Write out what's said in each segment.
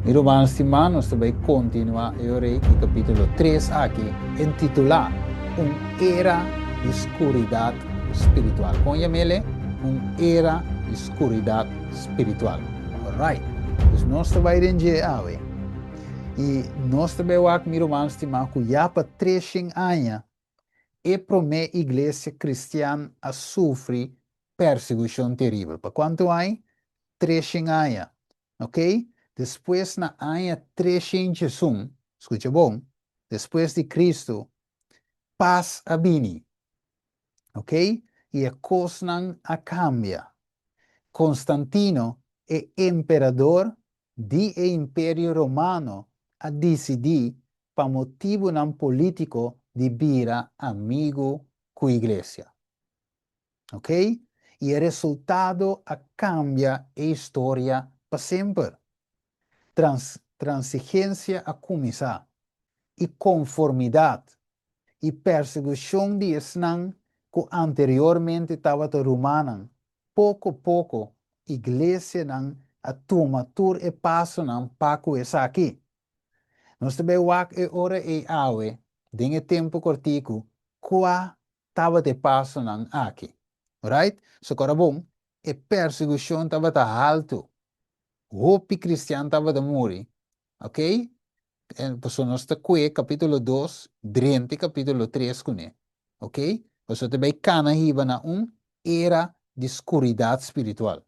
Miro vamos estimar, nós também continuar eu rei que capítulo 3 aqui, intitulado Era de escuridade espiritual. Ponha-me era de escuridade espiritual. Alright. Então nós também rende ave. E nós também aqui miro vamos estimar que já para 3 anos e para a igreja cristã a sofrer perseguição terrível. Para quanto aí? 3 anos. Ok? Depois na ano 301, escute bom, depois de Cristo, paz a bini. Ok? E a coisa a cambia. Constantino é imperador do Império Romano a decidir para motivo não político de vira amigo com a igreja. Ok? E o resultado a cambia a história para sempre. Transigência a começar. E conformidade. E perseguição de Islam que anteriormente estava romana. Pouco a pouco, a igreja não a toma tur e passo não para com essa aqui. Nós também e ora e awe, dengue tempo cortico, qua estava de passo não aqui. Right? So, agora bom, e perseguição estava alto. Hopi cristiano estava de morrer. Ok? Pues nós está com capítulo 2, durante capítulo 3 com ele. Ok? Pues também cana hiba na era de escuridade espiritual.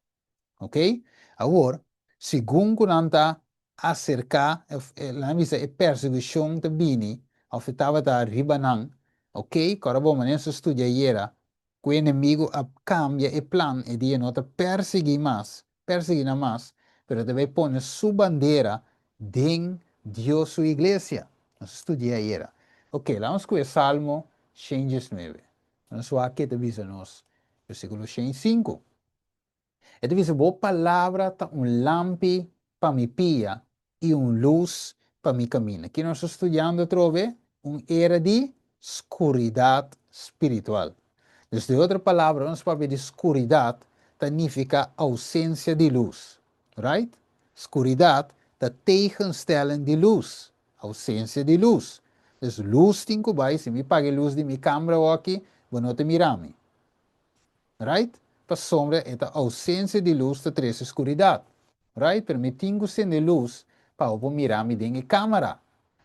Ok? Agora, segundo nanta acerca la visa e perseguição de bini, of estava da ribanan, ok? Agora bom, maneira estudia era, que o inimigo cambia e plan e dia nota perseguir mais, pero também põe sua bandeira em Deus sua igreja. Nós estudia era. Ok, vamos com o Salmo 119. Nós vamos aqui te visa nós, versículo 105. Então, diz, boa palavra tá lampi para mi pia e luz para mi caminho. Aqui nós estamos estudando, trove, era de escuridade espiritual. Então, de outra palavra, nós para ver de escuridade, significa ausência de luz. Right? Escuridade está tegenstelling de luz. Ausência de luz. Então, luz tem que vai, se me pague luz de minha câmera aqui, vou não te mirar. Right? Para sombra é a ausência de luz da três escuridade. Right? Permitindo sem de luz para eu mirar me dentro de câmera.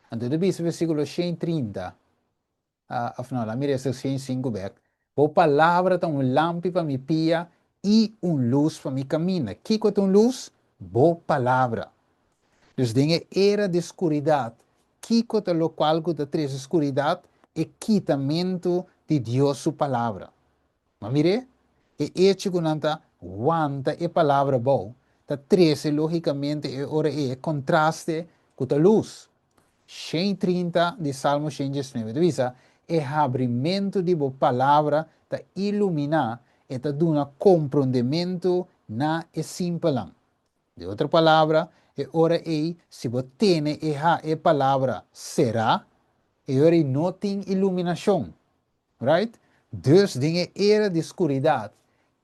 Então, depois versículo 130, afinal, lá mira esse 105 back. Boa palavra tá lâmpada para mi pia e luz para mi caminho. Que é luz? Boa palavra. Dus dingen era de escuridade. Que é o qual da três escuridade é quitamento de Deus sua palavra. Mas mire, hecho que nanta wanta e palavra boa, tá trece logicamente e ora é contraste com a luz. 130 de Salmo 119. Divisa, é abrimento de boa palavra tá iluminar e tá dando compreendimento na e simples. De outra palavra, e ora é se você tem e palavra será, e ora não tem iluminação. Right? Dus dingen era de escuridade.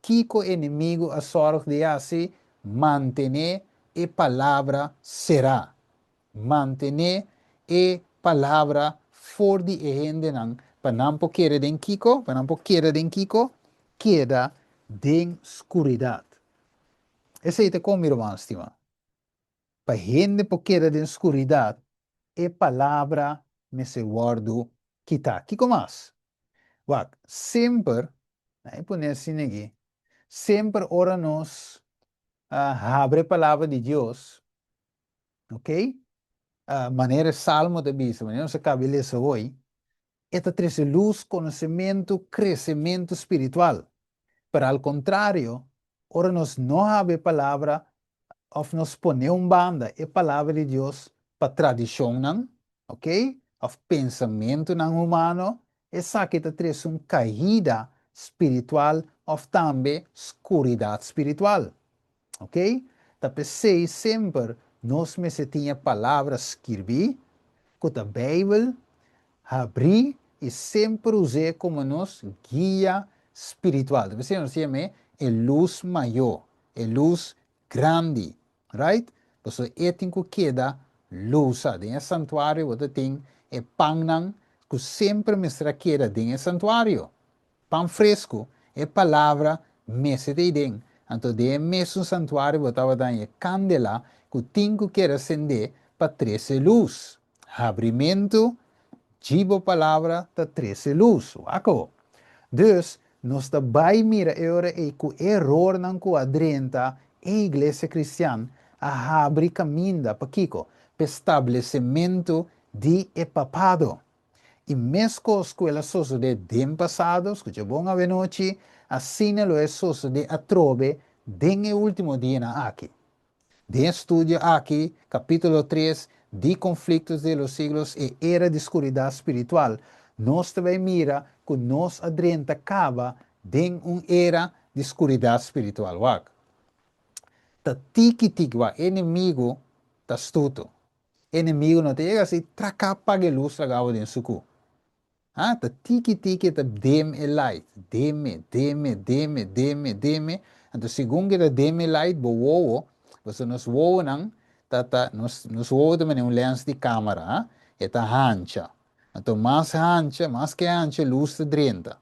Kiko inimigo a sorg de assim, mantener e palavra será. Mantener e palavra for de gente não, para não querer den Kiko, para não querer den Kiko, queda den escuridade. Esse é como irmão, estima. Para gente querer den escuridade, e palavra me se guardo kita. Kiko mais? Wak, sempre, poner assim aqui, sempre ora nos abre a palavra de Deus, ok? Maneira salmo de bisa, maneira nossa cabeça hoje, esta traz luz, conhecimento, crescimento espiritual. Para ao contrário, ora nos não abre a palavra, of nos pone banda, a palavra de Deus para tradição, não? Ok? Of pensamento não humano, essa que traz caída espiritual, of também escuridade espiritual. Ok? Tá pensei sempre, nós me se tinha palavras escrever, com a Bíblia, abrir e sempre usar como nos guia espiritual. Você não se chama é luz maior, é luz grande, right? Pues ético queda luz en el santuario, você tem pão não, que sempre me queda dentro do santuário. Pão fresco, palavra, mesa de dentro. Então, de mesmo santuário, botava daí candela, que tinha que acender para 13 luz. Abrimento, Jibo palavra ta 13 luz. Wako. Dus, nós também mira agora e que erro não que adrenta a igreja cristã a abrir caminho para Kiko, para estabelecimento de papado. E mesmo as escolas sosso de dem passados, que bom a noite, assim lo é sosso de atrobe, den o último dia na aqui. De estudio aqui, capítulo 3, de conflitos de los siglos e era de escuridão espiritual. Nós também mira que nós adrenta acaba de era de escuridão espiritual. Wak. Ta tiki-tiki, inimigo ta astuto. Inimigo não te chega assim, traca pague luz lagava de suku. Ta tiki-tiki ta dem e light. Deme. Então, segundo que ta dem e light, bo wowo, você nos wowo nang, nos wowo também lens de câmera, eta hancha. Então, mais hancha, mais que hancha, luz ta drenta.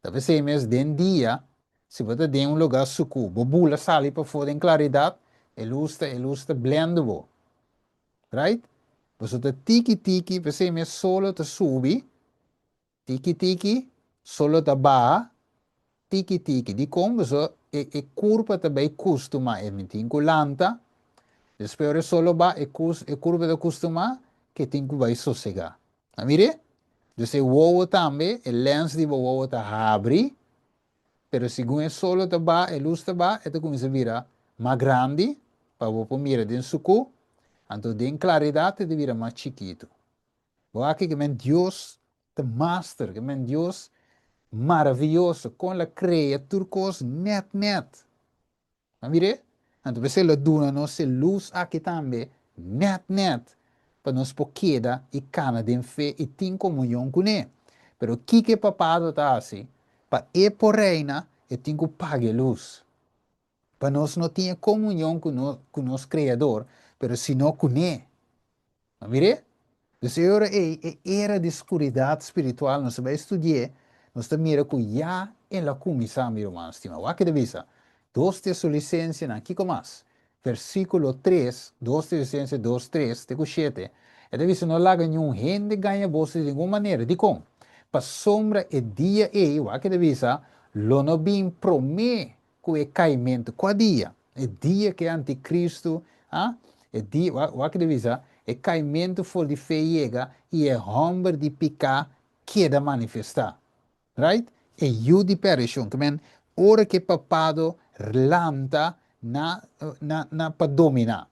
Talvez seja mesmo den dia, se você tem lugar suku, bo bula sali para fora em claridade, e luz ta blende bo. Right? Você ta tiki-tiki, você mesmo solo ta subi, tiki-tiki, solo ta ba, tiki-tiki. Di como so, curva também costuma emitir lanta, depois solo ba, curva da costuma, que tem que vai sossegar. Amire? Então, o ovo também, o lens de o ovo ta abre, pero segundo é solo ta ba, e luz ta ba, e começa a virar mais grande, para você mirar dentro do suco, então, tem claridade de virar mais chiquito. Aqui que Deus, the master, que Deus maravilhoso, com a criatura net. Mire? Então, você lo duna nossa luz aqui também, net, para nós poqueda e cana de fé e tem comunhão com ele. Pero que papado tá assim, para por reina, e tem que pagar luz. Para nós não ter comunhão com nosso Criador, pero senão com ele. Mire? Dus era de escuridão espiritual, nós vamos estudar, nós mira que já em la comissão, meu irmão, estima, o que devisa? 2 Tessalonicenses, aqui como mais, versículo 3, 2 Tessalonicenses 2, 3, te cuxete, e devisa não laga nenhum gente ganha bolsa de nenhuma maneira, de como? Para sombra e dia o que devisa, lo não bem promete que é caimento, qual dia? É dia que é anticristo, é dia, o que devisa, e caimento for de fé chega e é homem de picar queda manifestar. Right? E eu de perishon, que men, ora que papado relanta para dominar.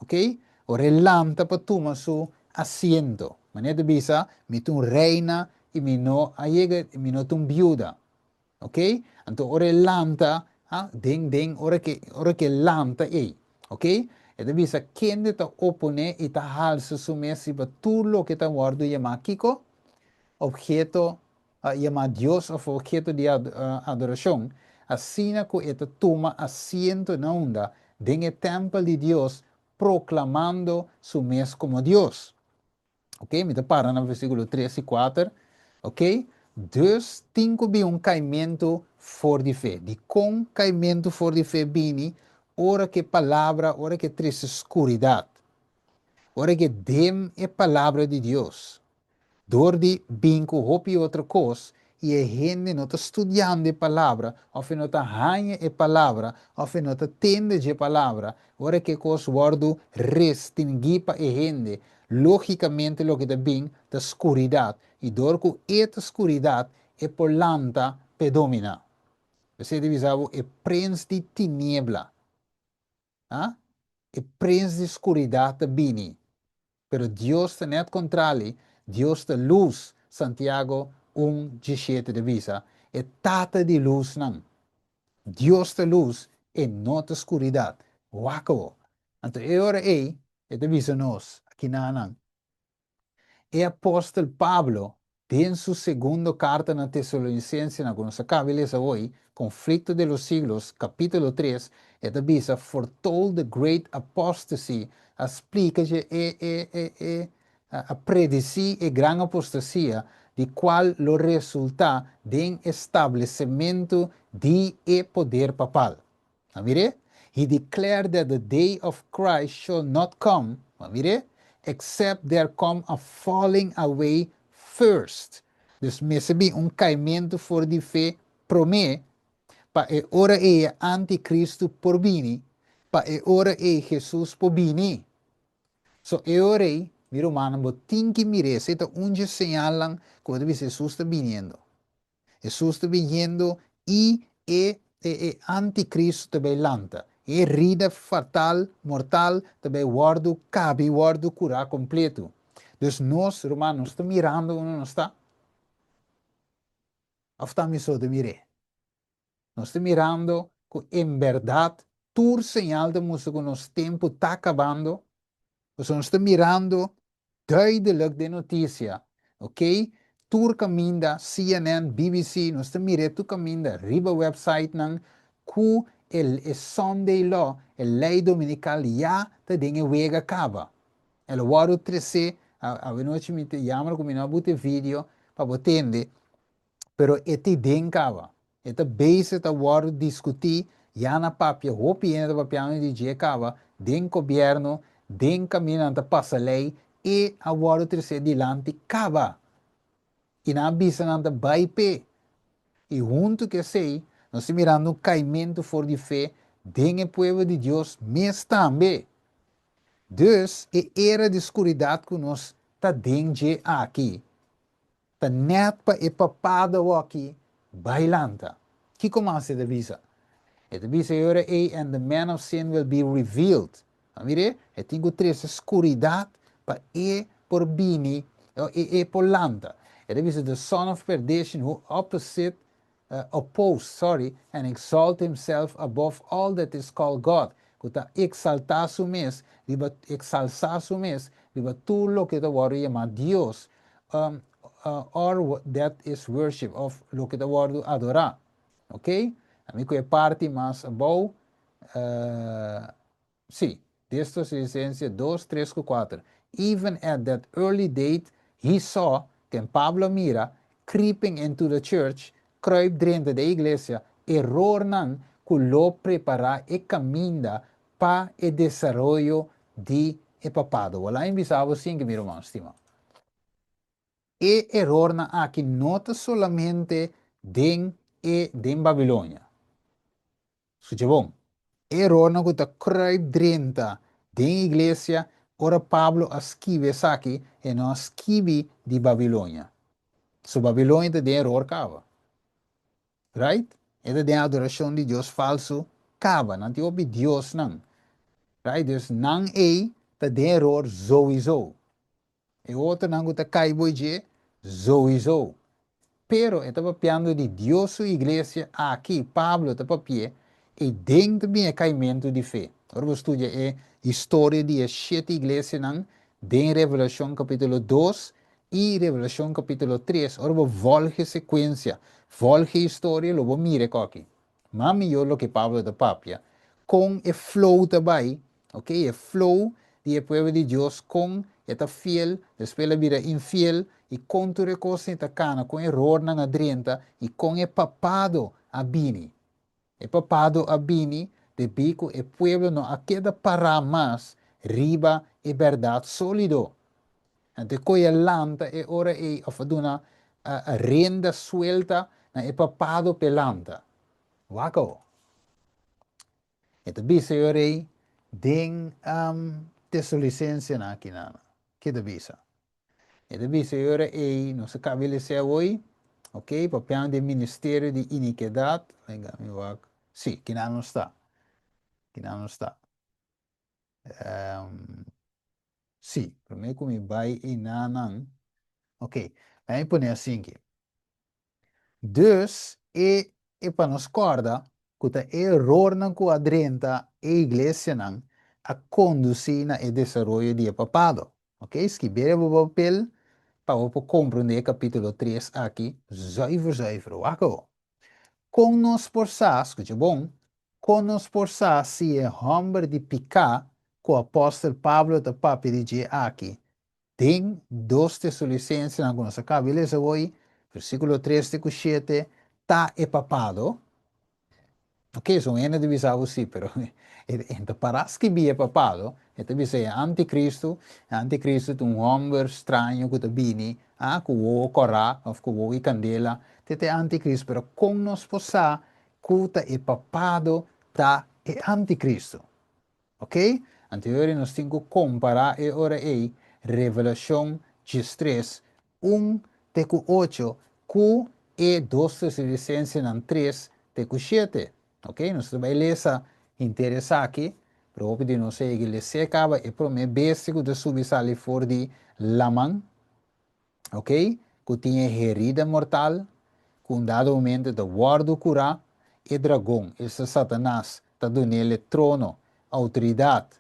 Ok? O relanta para tomar su asiento. Maneira de bisa, mi tu reina e mi no ayega, mi no tu viuda. Ok? Então, ora relanta, ora que lanta ok? E devi sa kende ta opone e ta halsa sumesi ba tulo que ta guardo yama kiko, objeto yama Dios of objeto de adoración, asina ko eta toma asiento na onda den el templo de Dios proclamando su mes como Dios. Ok? Me te para no versículo 3 y 4. Ok? Dus tinko bi un caimento for de fé. De com caimento for de fé bini, ora que palavra, ora que triste escuridade. Ora que dem é palavra de Deus. Door die binko hopi outra coisa, e a gente não está estudando a palavra, ou não está ganhando a palavra, ou não está tendo a palavra, ora que coisa guardo restringipa a gente, logicamente lo que está bem da escuridade, e door que esta escuridade é por lanta predomina. Você divisava é príncipe de tiniebla, é príncipe de escuridade bini. Pero Dios está net contrali, Dios da luz, Santiago 1:17 de visa, é tata de luz não. Dios da luz e não da escuridade. Wako. Então, agora é de visa nós, aqui na não. É apóstolo Pablo, en su segunda carta na Tesalonicense, na que nós acaba de ler hoje, Conflito de los Siglos, capítulo 3, esta bisa foretold the great apostasy, explica que a predici a grande apostasia, de qual lo resulta de estabelecimento de poder papal. Mire? He declared that the day of Christ shall not come, mire, except there come a falling away first. Dus mesmo caimento for de fé promê, pa e ora é anticristo por bini, pa e ora é Jesus por bini. So e ora é, mi romano, bo tinki mire, seta unge señalan como Jesus está viniendo. Jesus está viniendo e anticristo também lanta. E rida fatal, mortal, também guardo, cabe, guardo, curar completo. Dus nós, romanos, estamos mirando onde nós está. Of estamos só de mirar. Nós estamos mirando que, em verdade, tur señal de música que nosso tempo está acabando. Nós estamos mirando duidelijk de notícia, ok? Tur caminda CNN, BBC, nós estamos mirando tu caminda riba website nang ku el Sunday law, el lei dominical ya te dinge wega acaba. El waro 13, a noite me chama como não bote vídeo para botende, pero eti den cava. Eta base ta waro discutir ya na papia, hopi ena papiano di je cava, den governo, den caminhando passa lei e a waro 13 dilante cava. E na bisa nanta baipe. E junto que sei, nós estamos mirando um caimento for de fé, den o povo de Deus, mas também. Dus, era de escuridade que nós está dentro aqui. Está net para e papado aqui, bailanta. Que começa a visa? E a visa agora é, and the man of sin will be revealed. Mire, e tenho três escuridade para e por bini, e por lanta. E a visa the son of perdition who and exalt himself above all that is called God. Kuta exaltar su mes, riba exaltar su mes, riba tu lo que te voy a llamar Dios, or that is worship, of lo que te voy a adorar. Ok? Amigo, é parte mais boa. Sim, texto se licencia 2, 3, 4. Even at that early date, he saw, que Pablo mira, creeping into the church, kruip dentro da igreja, error nan, que lo prepara e caminha para o desarrollo de papado. Olá, invitado sim, meu irmão, estima. E error na aqui nota solamente den Babilônia. Suja bom. Error na kuta kruip dentro da igreja, ora Pablo escreve aqui e não escreve de Babilônia. So Babilônia tem error cava. Right? Eda tem adoração de Deus falso cava, não tem obi Deus não. Right? Dus não é tem error sowieso. E outro não kuta caibo je sowieso. Pero estava piando de Deus sua igreja aqui, Pablo estava pie, e dentro do caimento de fé. Agora vamos estudar a história de as 7 igrejas em Revelação capítulo 2 e Revelação capítulo 3. Agora vamos voltar a sequência, voltar a história, lo vamos mirar aqui. Mas melhor o que Pablo da papia, com o flow também, ok? O flow de povo de Deus com esta fiel, después la vida infiel, e com tudo coisa esta cana, com error na adrenta, e com e papado a bini. E papado a bini, de bico e pueblo não queda para mais, riba e verdade sólido. Então, coia lanta e ora e a faduna a renda suelta, na e papado pelanta. Waco. Ito bisa yore, ding tesolicense na kinana. Kita bisa. Ito bisa yore e no se cabile se hoy, ok, papel de Ministério de Iniquidade, sim, kinana está. Kinana está. Sim, primeiro como vai e nanan. Ok, aí põe assim aqui. Dus, para nos corda, que o erro não coadrenta a igreja não a conduzir na desenvolvimento de papado. Ok? Escrever o papel para você compreender capítulo 3 aqui, zuiver, wako. Com nos porçar, escute bom, com nos porçar se é homem de picar, que o apóstolo Pablo da papi de aqui. Tem 2 Tessalonicenses, na nossa cabeça hoje, versículo 3 de 7, tá papado. Ok, son ena de bisavo sí, pero ente paras que bia papado, ente bisa anticristo é um homem estranho que te bini, que o corra, of que o candela, tete anticristo, pero com nos posa, cuta e papado, ta e anticristo. Ok? Anteriore nós temos que comparar e ora aí, Revelação 13, 1 teco 8, cu e 2 Tessalonicenses 3 teco 7. Ok? Nós vamos ler essa interessa aqui, para o de nós que ele se acaba e para mim básico de subir sali for de Laman, ok? Que tinha herida mortal, com dado momento de guardo cura e dragão, esse Satanás, está dando ele trono, autoridade,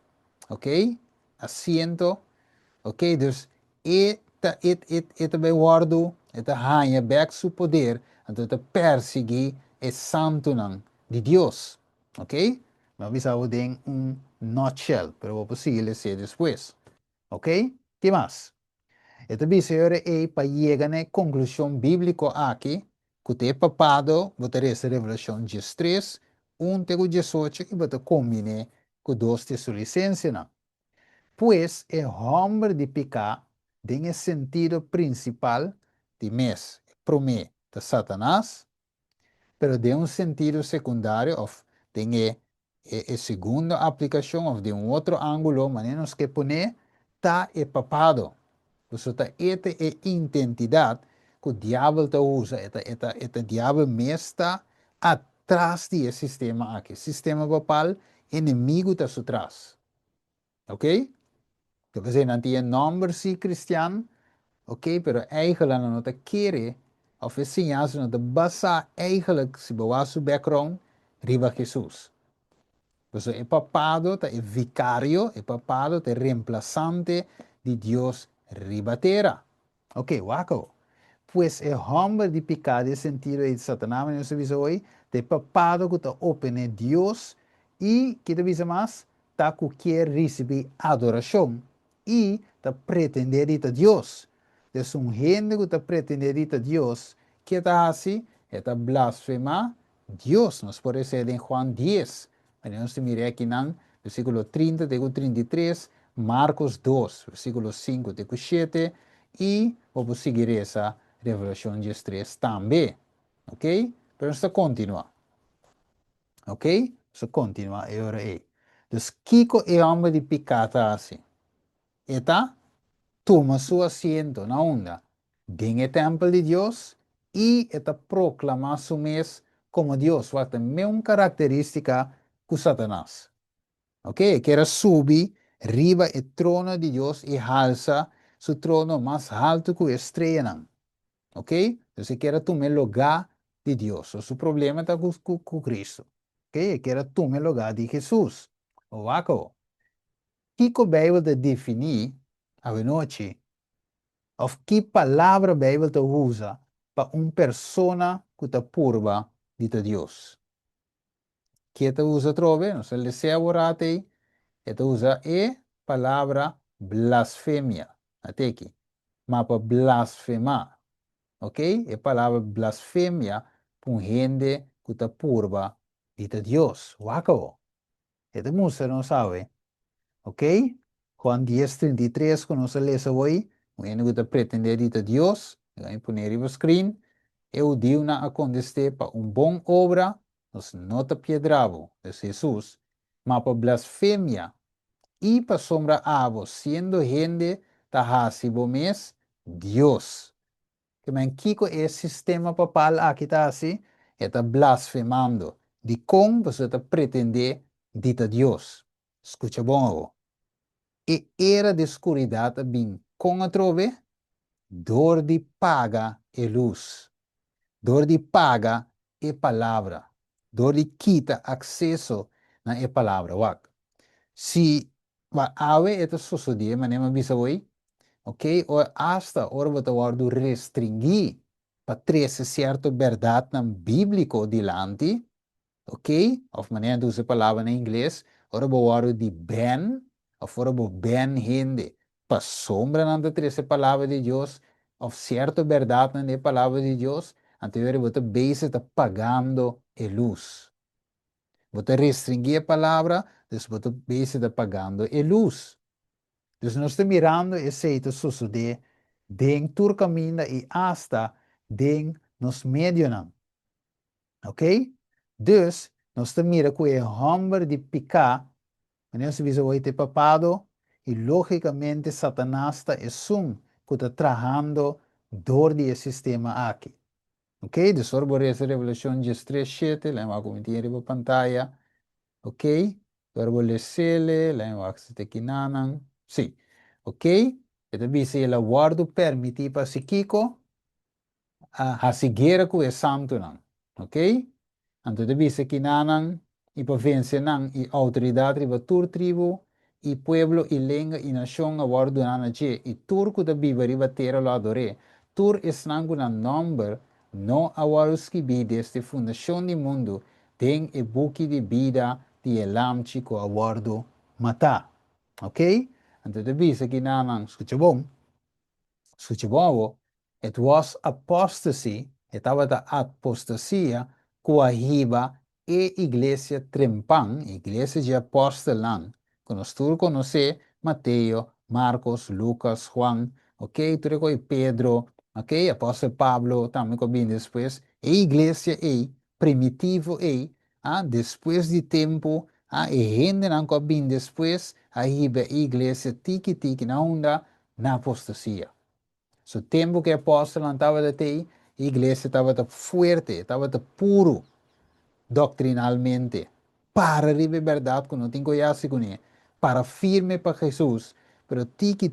ok? Assento, ok? Dus, eta bij guardo, eta hanha back su poder, então eta perseguir é santo não, de Deus, ok? Mas bisa tem nutshell, pero vou seguir ser depois, ok? Que mais? Esta visora é para chegar na conclusão bíblica aqui, que te papado, botar essa revelação 13, 1 tego 18 e botar combine com 2 Tessalonicenses. Pois é homem de pecar, tem o sentido principal de mês, promete de Satanás, pero de sentido secundário, of tem a segunda aplicação, of de outro ângulo, mas que poner, tá papado. Então, esta é a identidade que o diabo usa. Esta diabo mesmo está atrás desse sistema aqui. Sistema papal, inimigo está atrás. Ok? Então, você não tem nome de cristiano, ok? Pero eigenlijk não está querer, of assim, não está basar eigenlijk, se boa seu background, riba Jesus. Então, é papado, é vicário, é papado, é reemplazante de Deus riba terra. Ok, wako. Pues el hombre de pecado, sentido de Satanás, en ese viso hoy, de papado que te opene Dios y que te dice más, ta que quiere recibir adoración y te pretender a Dios. Es un gente que te pretender a Dios, que te hace, te blasfema Dios. Nos puede ser en Juan 10. Vamos a mirar aquí en versículo 30, de 33, Marcos 2, versículo 5, de 7, e vamos seguir essa revelação de 3 também, ok? Pero isso continua, ok? Isso continua, e ora é. Então, Kiko é homem de pecado assim. Eta toma seu assento na onda, vem o templo de Deus e eta proclama su mês como Deus, o que é a mesma característica que Satanás. Ok? Que era subir riba o trono de Deus e alça su trono mais alto que a estrela. Ok? Então, que era tomar lugar de Deus. O seu problema está com Cristo. Ok? Que era tomar lugar de Jesus. O vaco. Que a Bíblia te definir a noite, of que palavra a Bíblia te usa para uma pessoa que está purva de Deus. Que te usa trove, não sei se é orate, esta usa palavra blasfêmia. Até aqui. Mas para blasfemar, ok? É palavra blasfêmia para gente que está purva de Deus. Waco. Esta música não sabe, ok? Juan 10:33, que nós lemos hoje, o gente que está pretendendo de Deus, vai pôr no screen, eu digo na acontecer para bom obra, nós não está piedravo de Jesus, mas para blasfêmia, y para sombra abo, siendo gente tahasibo mes Dios. Que man kiko é sistema papal aqui tá assim, está blasfemando. De como você está pretender dita Deus. Escucha bom. E era de escuridade bem com a trove, dor de paga e luz. Dor de paga e palavra. Dor de quita acesso na e palavra. Wak. Si ave ito susudiye, manema bisa hoy, ok? O hasta ora você guarda restringir para trazer certa verdade na bíblico dilante, ok? Of maneira usa a palavra em inglês, ora você guarda de ben, ou fora você ben gente, para sombra na trazer a palavra de Deus, of certa verdade na palavra de Deus, anterior você base está pagando a luz. Você restringir a palavra, depois você base está pagando a luz. Dus nós estamos mirando esse jeito suceder dentro do caminho e hasta dentro nos meios, ok? Dus nós estamos mirando com o hambre de picar, quando se visa o papado e logicamente Satanás está que está trabajando dentro do sistema aqui. Ok? Dus por essa revelação de 3:7, lá vamos comentar na pantalla, ok? Verbo lesele, lá vamos aqui nanan, sim. Ok? Então, se ela guarda permitir para si Kiko, a seguir com o santo não. Ok? Então, deve que nanan, e para vencer não, e autoridade para tur tribo, e pueblo, e língua, e nação, a guarda nana je, e turco da biba riba terra lá adore. Tur esnango na number, no awarus que bi deste fundação do mundo, tem e buki de vida, de elam chico awardo mata. Ok? Então, deve que nanan, escucha bom. Sucebou, it was apostasy, estava da apostasia, coahiba e igreja trempan, igreja de apóstolan, que nós todos conhecemos, Mateus, Marcos, Lucas, Juan, ok, tudo com Pedro, ok, apóstolo Pablo, também com bem depois, e igreja e primitivo e, depois de tempo, e gente não com bem depois, a igreja tiki na onda, na apostasia. So tempo que o apóstolo estava de ter, a igreja estava forte, estava puro doctrinalmente, para a verdade que não tem conhece com ele, para firme para Jesus, pero tiki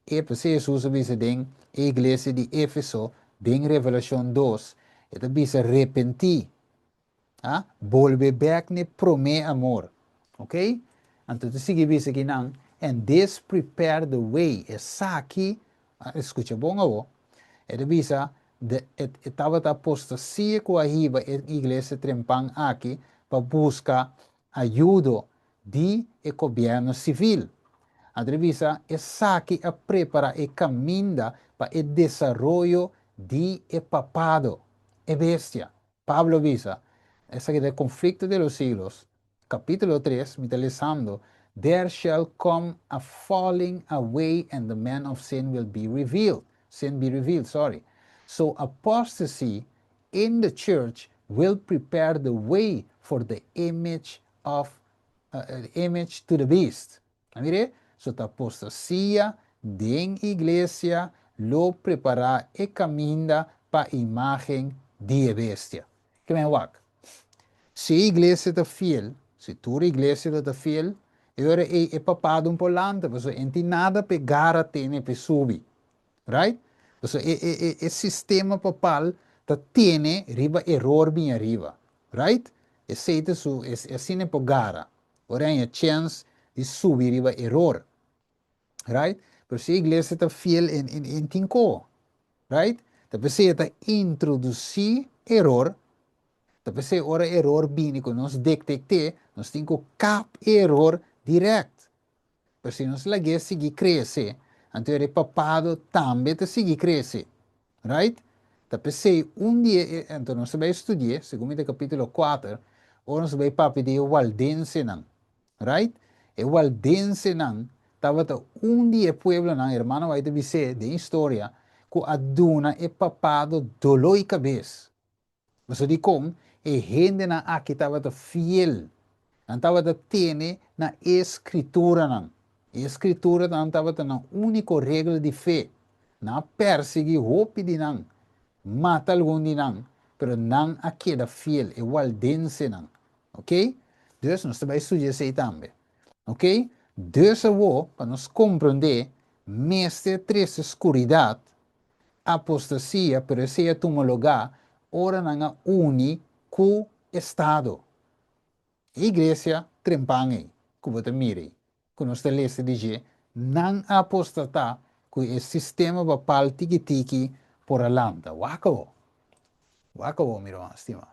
e para Jesus avisa den a igreja de Éfeso, den Revelação 2, e também arrepentir, volver back ne prome amor, ok? Então, sigue visa que não, and this prepare the way, essa aqui, escuta bom ou ele visa estava a apostasia com a riba a igreja trempan aqui para buscar ajuda de governo civil. A revisa essa que a prepara e caminha para o desenvolvimento de papado e bestia. Pablo visa essa que é o conflito de los siglos, capítulo 3, me lezando, there shall come a falling away and the man of sin will be revealed. Sin be revealed, sorry. So apostasy in the church will prepare the way for the image to the beast. Mire, so a apostasia de igreja lo prepara e caminha para a imagem de bestia. Que me wak. Se a igreja está fiel, se tua igreja está fiel, ora é papado por lanta, porque não tem nada para pegar tem para subir, right? Então, o sistema papal tem riba error bem arriba, right? E se isso é assim para gara, ora é a chance de subir riba error, right? Pero se a igreja está fiel em tinko, right? Então, você está introduzir error. Tapi se ora error bini ko nos detecte, nos tinko cap error direct. Per se nos lagi sigi cresce, anto ere papado tambe te sigi cresce. Right? Tapi se un dia, anto nos vai studiare, secondo il capitolo 4, ora nos vai papi di waldense nan. Right? E waldense nan, tava ta un dia pueblo nan, hermano vai te bise, de historia, ko aduna e papado doloi cabeça. Mas di kom, e gente na aqui estava fiel. Não estava tene na escritura não. A escritura não estava na única regra de fé. Não persegui hope de não. Mata algum de não. Pero não aqui da fiel. Igual dense não. Ok? Deus nós também estudar isso também. Ok? Deus é para nós compreender mestre três escuridade apostasia, pero esse toma lugar, ora não uni com Estado. Igreja trempangue, como te mire, que nós te leste dizer, não apostata que el sistema va pal tiki-tiki por alanta. Wacabo, mi hermano estima.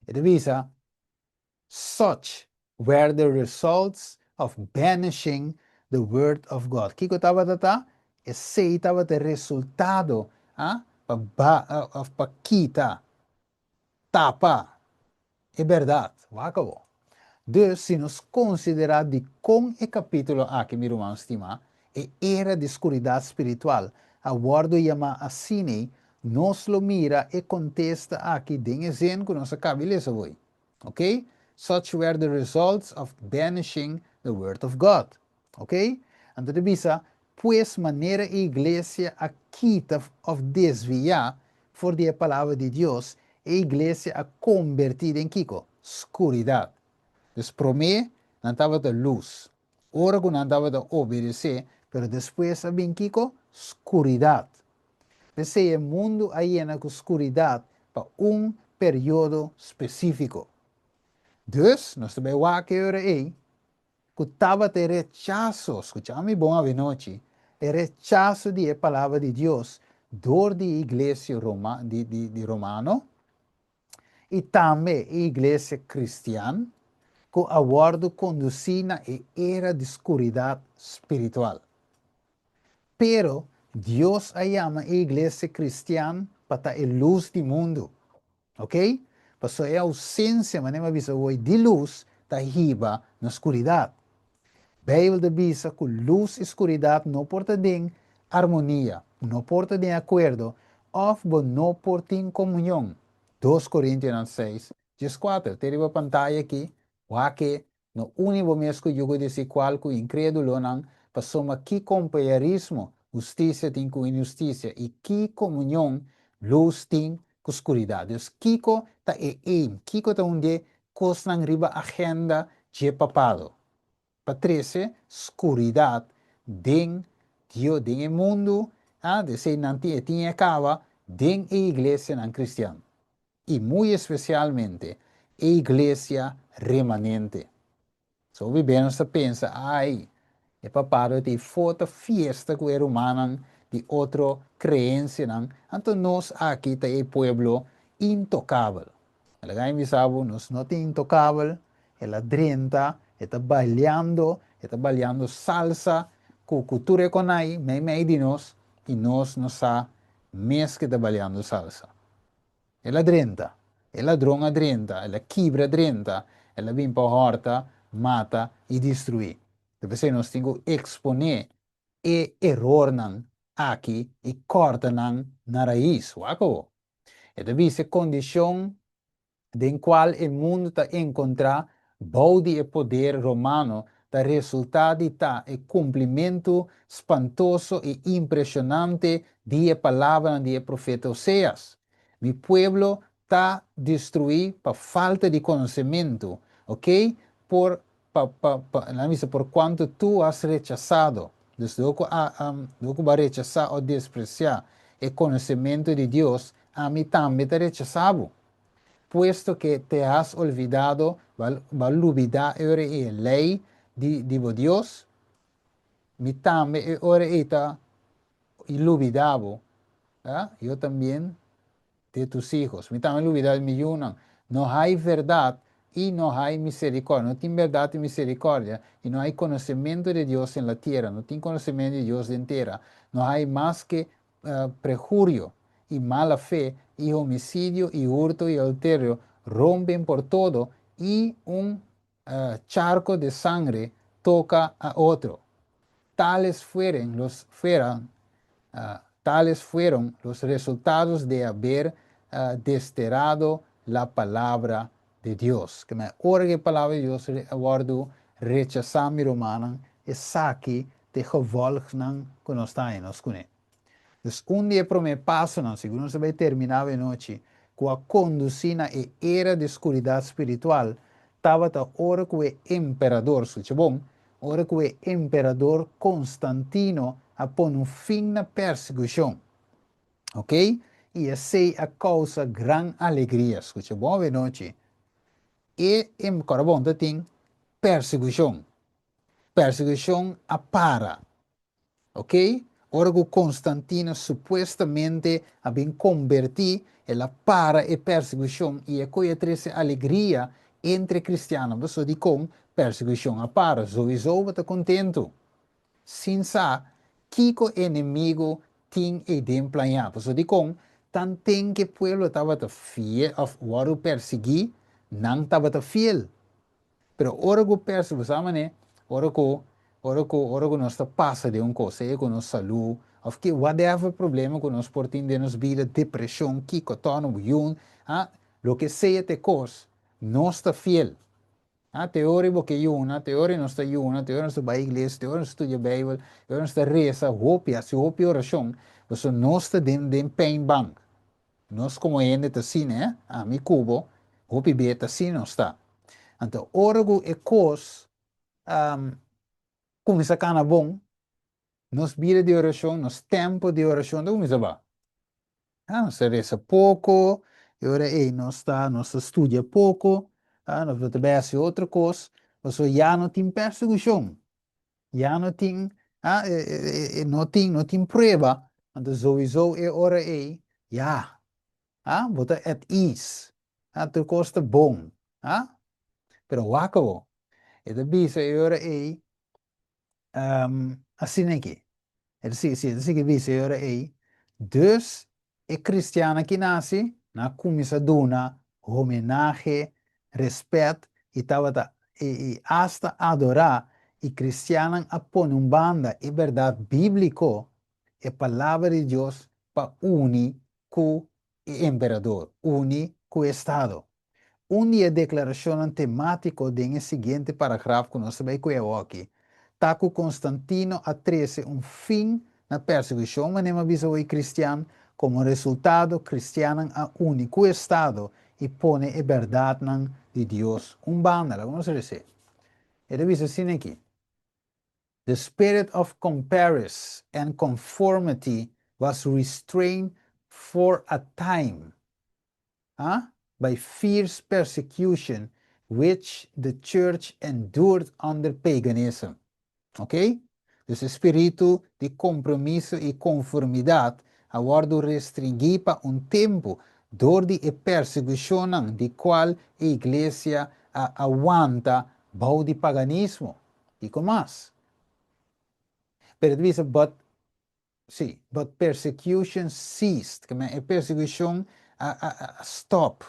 E divisa, such were the results of banishing the word of God. Kiko tava tata, esse tava the resultado, pa kita, tapa, é verdade, wacabo. Dus, se nos considerar de com o capítulo aqui, meu irmão estima, era de escuridade espiritual, a bordo chama assim, nos lo mira e contesta aqui, den exemplo que nós acabamos de ler, ok? Such were the results of banishing the word of God, ok? Então, bisa, pues maneira a igreja a quita of desviar for a palavra de Deus, a igreja a convertir em Kiko, escuridade. Dus promê não estava da luz. Ora que não estava da obedecer, pero depois vem Kiko, escuridade. Esse mundo aí na escuridade para período específico. Dus, nós também vamos aí, que estava de rechaço, escutamos bom a noite, o rechaço da palavra de Deus, dor da igreja de Romano, e também a igreja cristã, que aguardo conduzir na era de escuridade espiritual. Pero Deus a chama a igreja cristã para a luz do mundo. Ok? Para a ausência, mas não avisa hoje, de luz, está riba na escuridade. Bíblia diz que luz e escuridade não portam em harmonia, não portam em acordo, ou não portam em comunhão. 2 Coríntios 6, 14. Tem uma pantalla aqui, que no único mês que eu disse qual que incrédulo não, passou que companheirismo, justiça tem com injustiça, e que comunhão, luz tem com escuridade. Então, Kiko está Kiko está onde costa riba agenda de papado. Patrícia, escuridade, den Dio, den o mundo, de ser nanti tinha acaba, den a igreja não cristã. E muito especialmente, a igreja remanente. So, vivemos a pensa, é papado de foto fiesta com o humano de outra creencia, não? Então, nós aqui tá o pueblo intocável. Ela me sabe, nós não é intocável, ela drenta, está bailando salsa, com cultura com aí, meio de nós, e nós não sabemos mais que está bailando salsa. Ela drenta, ela dronga drenta, ela quebra drenta, ela vem para a horta, mata e destrui. Deve ser nós temos que exponer e erro não aqui e corta não na raiz, waco. E deve ser condição em qual o mundo está encontrar bode e poder romano da resultado está o cumprimento espantoso e impressionante de palavra de profeta Oséias. Mi pueblo está destruído por falta de conhecimento, ok? Por quanto tu has rechazado. Desde que va a rechazar o despreciar el conocimiento de Dios, a mí también te rechazado. Puesto que te has olvidado, va a olvidar la ley de Dios, mi también ahora está olvidado. Yo también de tus hijos. Mi también olvidar mi yunan. No hay verdad y no hay misericordia. No tiene verdad y misericordia. Y no hay conocimiento de Dios en la tierra. No tiene conocimiento de Dios en tierra. No hay más que prejurio y mala fe y homicidio y hurto y adulterio. Rompen por todo y un charco de sangre toca a otro. Tales fueron los resultados de haber desterrado la palabra de Dios. Que me orge palabra de Dios aguardo rechazar mi romana e saki de gevolgnan que nos está en nos cune. Dus dia pro me passo não, segundo se vai terminar a noite, com a conducina e era de escuridade espiritual, estava a hora que o imperador, suche bom, hora que o imperador Constantino a pôr um fim na perseguição. Ok? E essa é a causa grande alegria, escute bom a noite. E em Corabon tem perseguição. Perseguição a para. Ok? Orgo Constantino supuestamente había convertido la para e persecução e a coisa trece alegria entre cristianos, você de com persecução a para, sowieso está contento. Sin sa, kiko inimigo ting e den planha, você de com tan tem que pueblo estava te fiel, of waru persegui, não estava te fiel. Pero ora que percebe, sabe, né? Ora que nós passa de coisa, com nossa saúde, of que whatever problema que nós portamos de nossa vida, depressão, que cotono, yun, lo que seja te cos, nós está fiel. Teoria porque yuna, teoria nós está yuna, teoria nós está para a igreja, teoria nós estuda a Bíblia, teoria nós está reza, hope, se hope oração, você nós está dentro de pain bank. Nós como ainda está assim, né? Mi cubo, hope beta assim nós está. Então, orgo e cos, começa a bom, nos vida de oração, nos tempo de oração, então começa a nós reza pouco, e ora, nós estuda pouco, nós vamos fazer outra coisa, nós já não tem perseguição, já não tem, não tem prova, então sowieso é ora já, bota at ease, tu costa bom, pero wako, e da bisa e ora assim aqui. Ele que dice ora dus é cristiana que nasce na comissa dona homenagem, respeito e tava e hasta adorar e cristiana apone banda e verdade bíblico e palavra de Deus para unir com o imperador, unir com o Estado. Uma declaração temática do seguinte parágrafo que nós sabemos que é aqui. Taco Constantino atrese fim na perseguição, mas nem avisou o cristiano como resultado cristiano a único estado e põe a verdade de Deus banda, como se diz. Ele diz assim aqui. The spirit of comparison and conformity was restrained for a time. By fierce persecution which the church endured under paganism. Ok? Esse espírito de compromisso e conformidade aguardo restringir para tempo dor de perseguição de qual a igreja aguanta bau de paganismo. Digo mais. Pero dice, but persecution ceased. A persecução stop.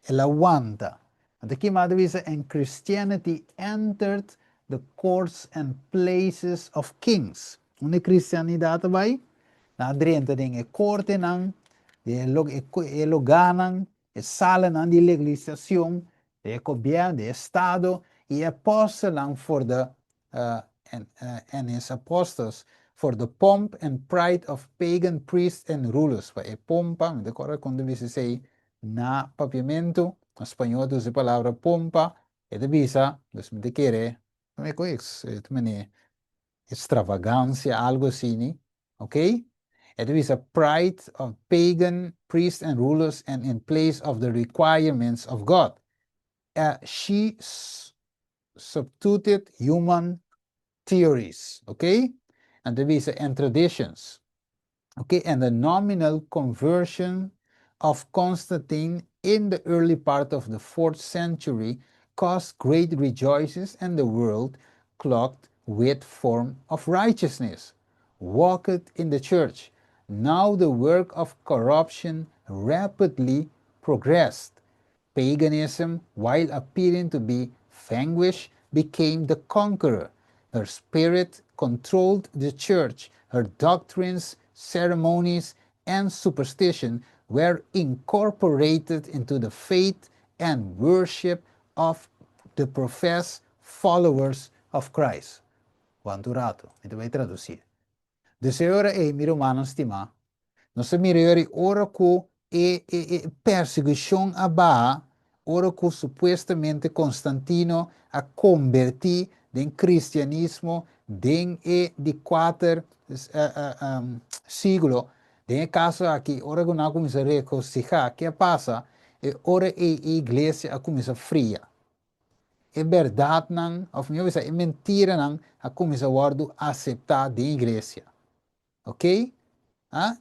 Ela aguanta. And aqui mais diz, and Christianity entered the courts and places of kings. Uma cristianidade vai, na adrenta de corte não, de lugar não, de sala não de legislação, de governo, de estado, e apóstolo for the and his apostles for the pomp and pride of pagan priests and rulers. E pompa, me decora quando dice sei na papiamento, em espanhol usa a palavra pompa, e divisa, me te quere, me conheces, extravagância, algo assim, ok? E divisa pride of pagan priests and rulers and in place of the requirements of God. She substituted human theories, okay? And and traditions, okay? And the nominal conversion of Constantine in the early part of the 4th century caused great rejoices, and the world, cloaked with form of righteousness, walked in the church. Now the work of corruption rapidly progressed. Paganism, while appearing to be vanquished, became the conqueror. Her spirit controlled the church. Her doctrines, ceremonies, and superstition were incorporated into the faith and worship of the professed followers of Christ. Quanto rato, mi vai tradurre. De ora mi romano stima, non se mi riori ora che perseguição aba, ora que supostamente Constantino a converti em cristianismo de 4 século. De caso aqui, ora que não começa a reconciliar, que passa? Ora a igreja a começa fria. É verdade não, ou melhor, é mentira não, a começa a aceitar da igreja. ok?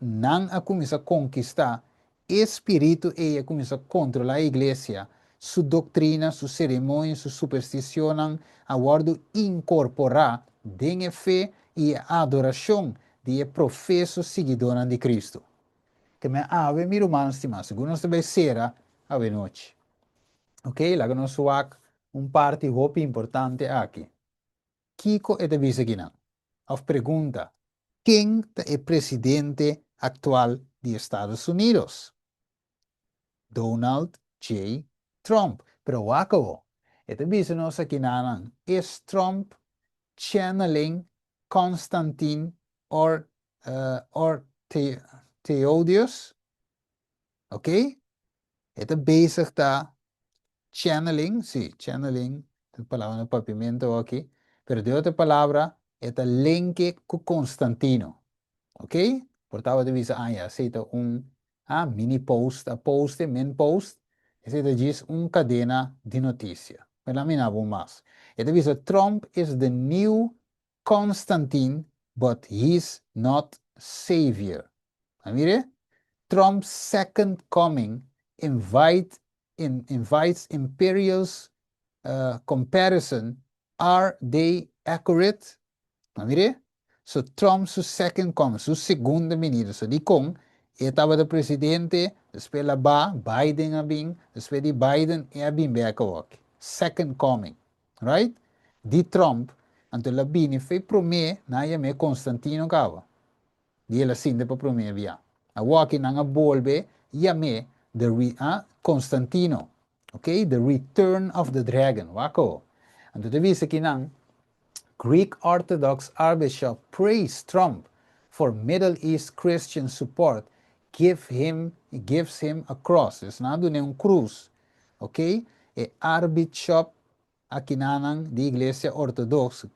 Não a começa a conquistar, espírito ella começa a controlar a igreja, sua doutrina, sua cerimônia, sua superstição, a guardo incorporar de fé e a adoração de professo seguidor de Cristo. Que me ave mi romano stima, segundo nós também será ave noite. Ok? Lá que nós parte hopi importante aqui. Kiko é de visa aqui não. A pergunta, quem é presidente actual de Estados Unidos? Donald J. Trump. Pero wako, ito bisa no sa kinanan, is Trump channeling Constantine or Theodius? Okay? Ito basic ta channeling, sí, channeling, ito palabra no pavimento aquí, pero de otra palabra, ito linke con Constantino. Ok? Portava de visa, ja, aceita mini post, a post, min post, aceita diz cadena de notícia. Mas lá minabo mais. E de visa, Trump is the new Constantine, but he's not savior. Mire? Trump's second coming invites imperials comparison. Are they accurate? Mire? So Trump, su second coming, su segunda venida, so di kong, estava de presidente, depois la Biden abing, depois de Biden e abing bekawak. Second coming, right? Di Trump, anto la bini fei prome na ya me Constantino kava. Di la sinde pa prome via. A waki nanga bolbe ya me Constantino. Okay? The return of the dragon. Wako. Anto te vise kinang Greek Orthodox Archbishop praised Trump for Middle East Christian support, gives him a cross. Es nado ne cruz. Ok? E Archbishop akinanang di Iglesia Ortodox,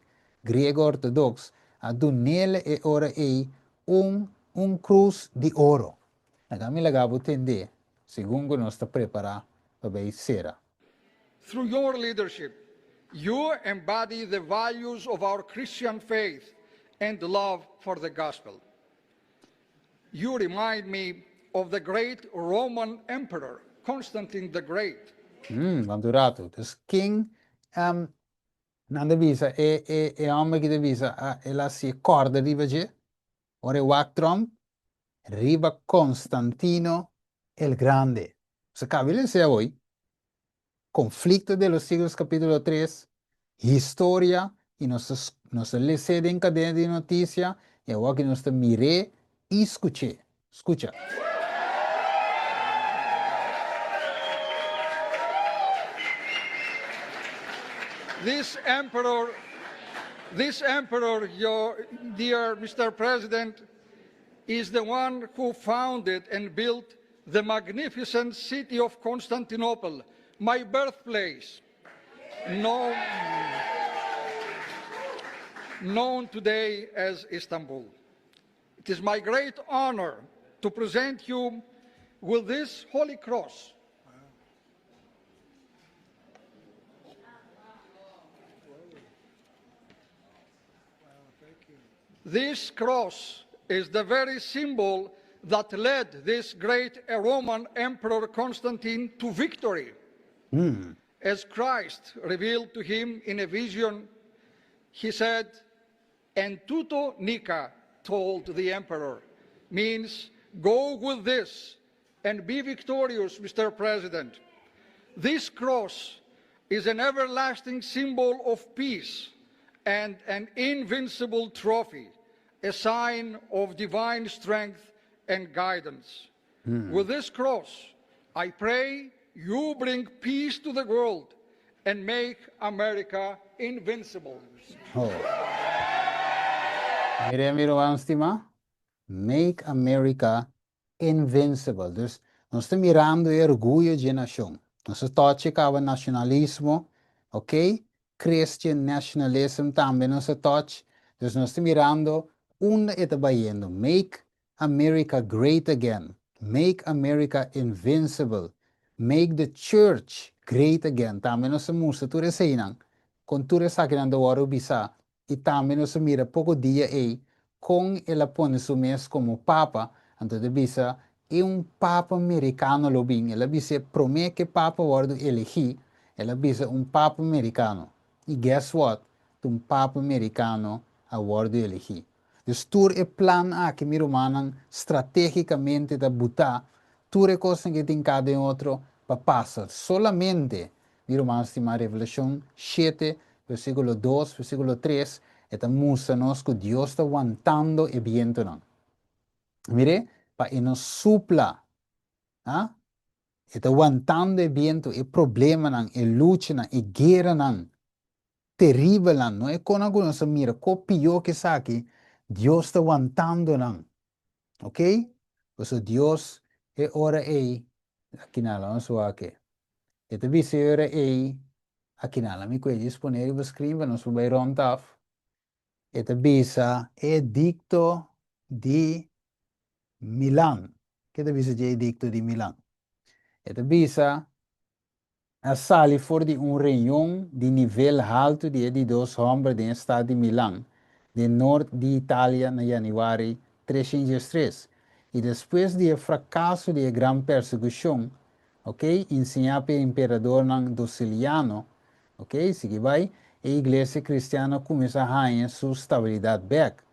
Griego Ortodox, adunele e ora un cruz di oro. Nagami lagabo tende, segundo nos está preparado para sera. Through your leadership, you embody the values of our Christian faith and love for the gospel. You remind me of the great Roman emperor, Constantine the Great. Bandurato. Dus king, nanda visa, e homem que visa, ela si corda riva je, ore Wactrom, riva Constantino el Grande. Se cabile sea hoy, conflicto de los siglos capítulo 3, historia, y nos le cede en cadena de noticia, y ahora que nos mire y escuché. Escucha. This emperor, your dear Mr. President, is the one who founded and built the magnificent city of Constantinople, my birthplace, known today as Istanbul. It is my great honor to present you with this holy cross. This cross is the very symbol that led this great Roman Emperor Constantine to victory. As Christ revealed to him in a vision, he said, "En tuto nica," told the emperor, means go with this and be victorious, Mr. President. This cross is an everlasting symbol of peace and an invincible trophy, a sign of divine strength and guidance. With this cross, I pray you bring peace to the world and make America invincible. Oh. Mire, estima, make America invincible. Dus, nós estamos mirando o orgulho de nação. Nós estamos tocando nacionalismo, ok? Christian nationalism também nós estamos. Dus, nós estamos mirando está bayendo. Make America great again. Make America invincible. Make the church great again. Também nós estamos tu receinan. Com tu resaquinando o oro bisa. E também nós mira pouco dia aí com ela põe su mes como papa, então bisa é papa americano lo bem, ela bisa promete que papa wardo elegi, ela bisa papa americano. E guess what? Papa americano a wardo elegi. Dus tur e plan a que miro manang strategicamente da buta, tur e coisa que tem cada outro para passar. Solamente, miro man estima Revelação 7, versículo 2, versículo 3, eta musa nos que Dios está aguantando e viento não. Mire, para e nos supla, ah? Eta aguantando e viento e problema não, e luta não, e guerra não. Terrível não, não é quando alguns mira, copiou que sabe, Deus está aguantando não. Ok? Pues Dios é ora ei, aqui na lá, so aqui. E te visse ora ei, aqui na lá, me cuide disponível escreva, nós vai rondaf. E te visse edicto di Milan. Que te visse edicto di Milan. E te visse a sali for di un reunião de nível alto de dois homens do estado de Milão, de norte de Itália, na januário 303. E depois do fracasso da grande perseguição, ok, ensinado pelo imperador Dociliano, ok, se vai, a igreja cristiana começa a ganhar sua estabilidade back.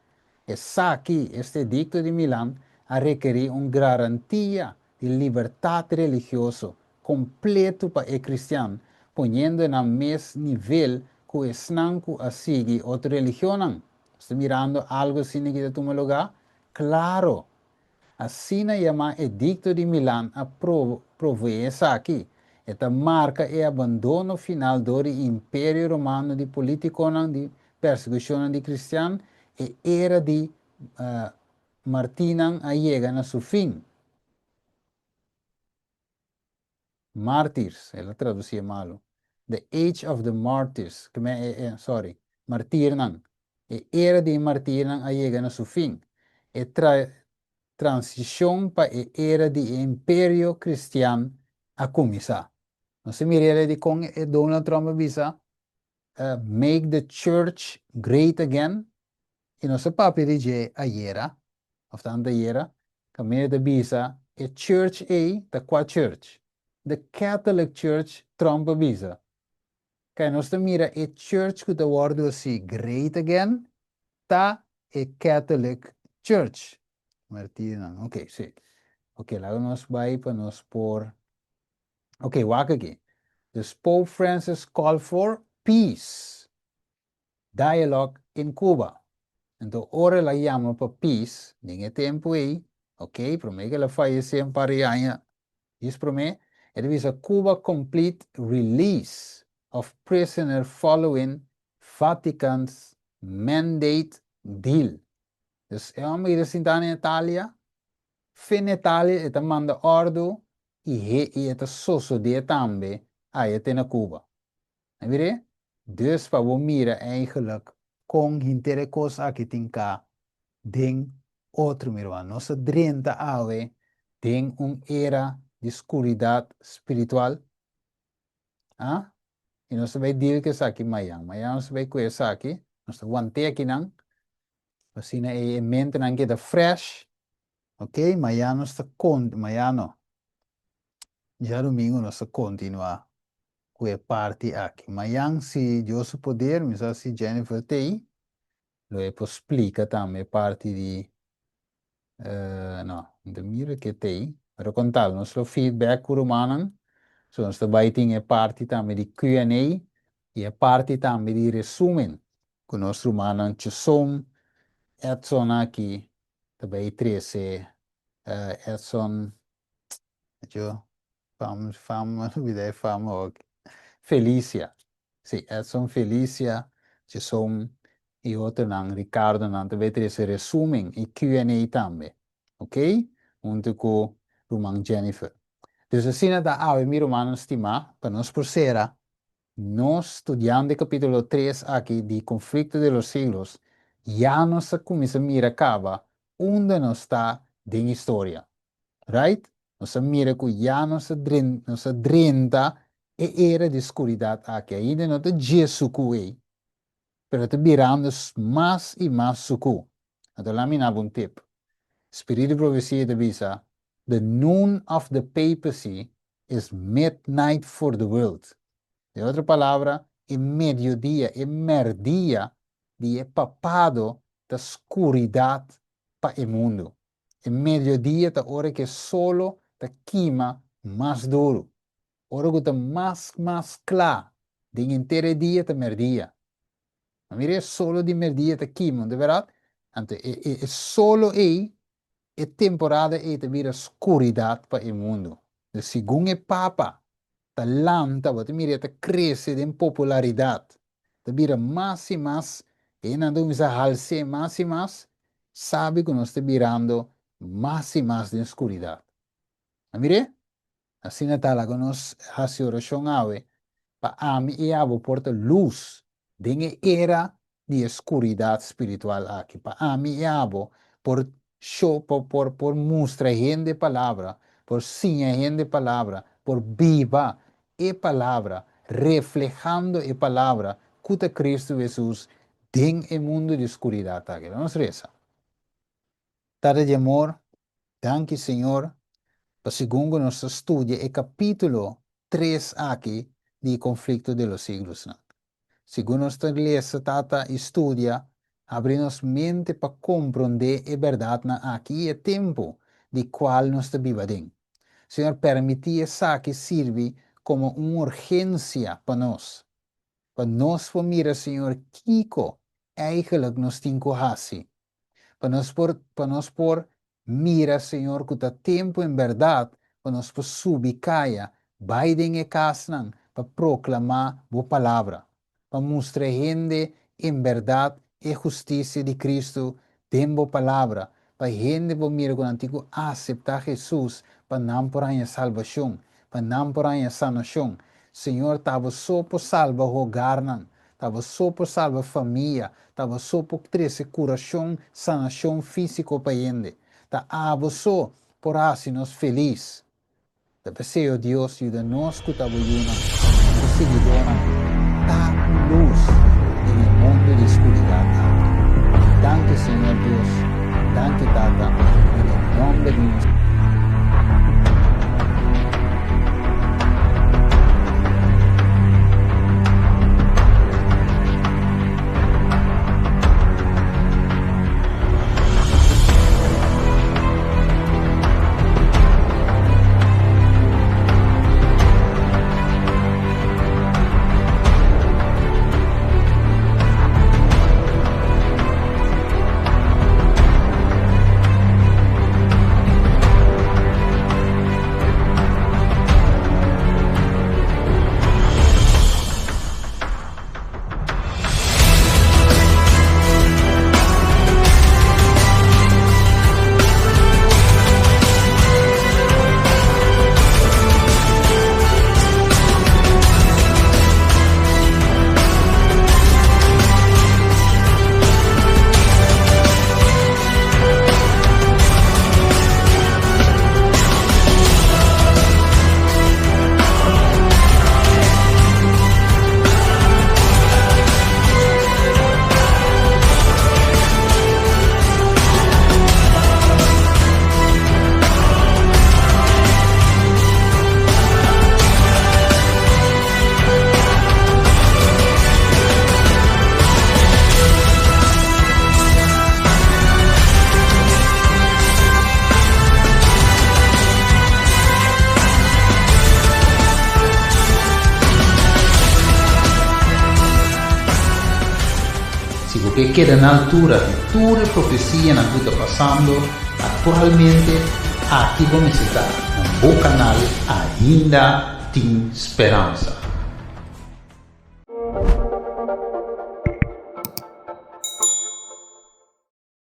Essa aqui, este edicto de Milão, a requerir uma garantia de liberdade religiosa completo para o cristiano, ponendo no mesmo nível que o esnanco a seguir outra religião. Está mirando algo assim que toma lugar? Claro. Assim na chama Edicto de Milão a provee essa aqui. Esta marca é abandono final do Império Romano de político de perseguição de cristianos e era de Martinan a chega na seu fim. Mártires, ela traduzia malo. The Age of the Martyrs, sorry, martirnan. E era de martirnan a chega na seu fim. E transição para a era de Império Cristiano a começar. Não se mire de com Donald Trump bisa make the church great again. E não se papi de a era, of the era, caminho de bisa a church da qua church. The Catholic Church Trump bisa. Kaya nós mira a church que the word assim great again, ta a Catholic Church. Martina, ok, sim. Ok, lá nós vai para nós por. Ok, waka aqui. The Pope Francis called for peace, dialogue in Cuba. Então, ora la chama para peace, ninguém tempo aí, ok? Para mim que ela faz sempre para aí, isso para mim, é de Cuba complete release of prisoner following Vatican's mandate deal. Dus é uma ida sentar na Itália, fin Itália, eta manda ordo e eta soso de também aí na Cuba. Né, dus para o mira eigenlijk com interesse aqui tem cá den outro miro, nossa 30 ave tem era de escuridão espiritual, ah? E nós vai dizer que aqui Mayang nós vai conhecer aqui, nós aguante aqui não, assim é mente não que da fresh, ok? Amanhã nós amanhã não, já domingo nós continuar com a parte aqui. Amanhã se Deus poder, mas se Jennifer tem, lo explica também parte de não, de mira que tem, para contar nosso feedback por humano. So, nós também tem a parte também de Q&A e a parte também de resumen. Com nosso humano, que som, Edson aqui, também 13, Edson, eu, fama, vida fama, ok. Felícia, sim, Edson Felícia, que som, e outro não, Ricardo não, também 13 resumen e Q&A também, ok? Junto com o irmão Jennifer. Dus assim, a mi romano estima, para nós por será, nós estudiando o capítulo 3 aqui, de conflito de los siglos, já nos começa a mirar acaba onde nós está de história, right? Nós mira que já nos drenta e era de escuridão aqui, ainda não está Jesus cuei, pero está virando mais e mais sucu. Ito namin abong tip. Spirit of Prophecy de bisa, the noon of the papacy is midnight for the world. De outra palavra, mediodía, merdía, de papado da escuridad para el mundo. Mediodía ta hora que solo ta quima más duro. Hora que ta más claro. De inteiro dia ta merdía. Mire, solo de merdía ta quima, de verdad. Ante, solo aí, temporada é ta vira escuridad para el mundo. De segundo papa, ta lanta, wat mire, ta cresce em popularidade. Ta vira mais e mais, e não vamos halse mais e mais, sabe que nós está virando mais e mais de escuridade. Mire, assim na tala que nós fazemos oração ave, para ami e abo porta luz, de era de escuridade espiritual aqui. Para ami e abo por show, por mostrar gente palavra, por sinha gente palavra, por viva e palavra, reflejando e palavra, que Cristo Jesus den e mundo de escuridade aqui. Vamos reza. Tarde de amor, danke Senhor, para segundo nosso estudo é capítulo 3 aqui de conflito de los siglos. Segundo nossa lesa tata estudia, abre-nos mente para compreender a verdade aqui é tempo de qual nós está vivendo. Senhor, permitir essa que sirve como uma urgência para nós. Para nós mirar, Senhor, Kiko, eigenlijk nós temos que fazer. Para nós por mira, Senhor, que está tempo em verdade, para nós por subir caia, Biden e casnan, para proclamar a palavra, para mostrar gente em verdade e justiça de Cristo, tem a palavra, para gente por mira com o antigo aceitar Jesus, para não por a salvação, para não por a sanação. Senhor, estava só por salvar o hogar, estava só por salvar a família, estava só por trazer curação, sanação física para gente. Estava só por assim-nos felizes. Te deseo, Dios, ayúdanos que te ayudan, seguidora, da luz en el mundo de oscuridad. Danke, Señor Dios, danke, Tata, en el nombre de nuestro que queda na altura de toda a profecia na que está passando atualmente, aqui vamos estar no bom canal Ainda Tem Esperança.